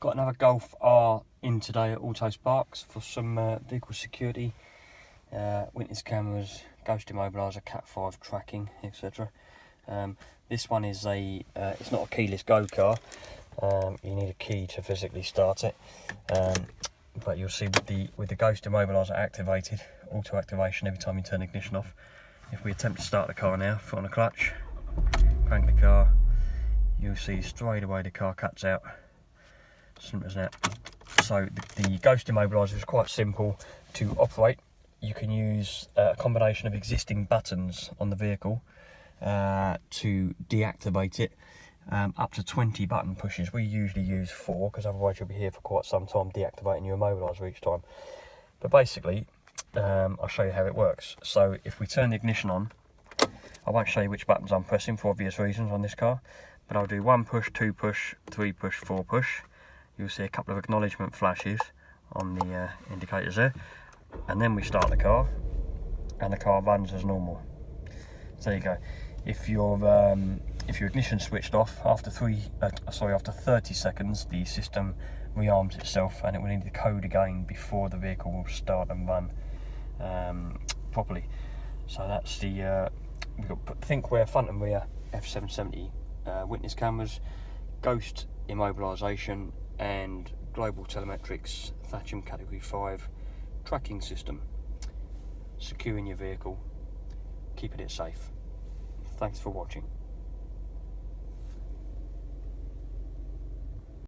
Got another Golf R in today at Autosparx for some vehicle security, witness cameras, ghost immobiliser, Cat 5 tracking, etc. This one is it's not a keyless go car. You need a key to physically start it. But you'll see with the ghost immobiliser activated, auto activation every time you turn the ignition off. If we attempt to start the car now, foot on the clutch, crank the car, you'll see straight away the car cuts out. Simple as that. So the ghost immobiliser is quite simple to operate. You can use a combination of existing buttons on the vehicle to deactivate it. Up to 20 button pushes. We usually use 4 because otherwise you'll be here for quite some time deactivating your immobiliser each time. But basically, I'll show you how it works. So if we turn the ignition on, I won't show you which buttons I'm pressing for obvious reasons on this car, but I'll do 1 push, 2 push, 3 push, 4 push. You'll see a couple of acknowledgement flashes on the indicators there, and then we start the car, and the car runs as normal. So there you go. If your ignition switched off after 30 seconds, the system rearms itself, and it will need the code again before the vehicle will start and run properly. So that's the we've got thinkware front and rear F770 witness cameras, ghost immobilisation, and global telemetrics Thatcham category 5 tracking system, securing your vehicle, keeping it safe. Thanks for watching.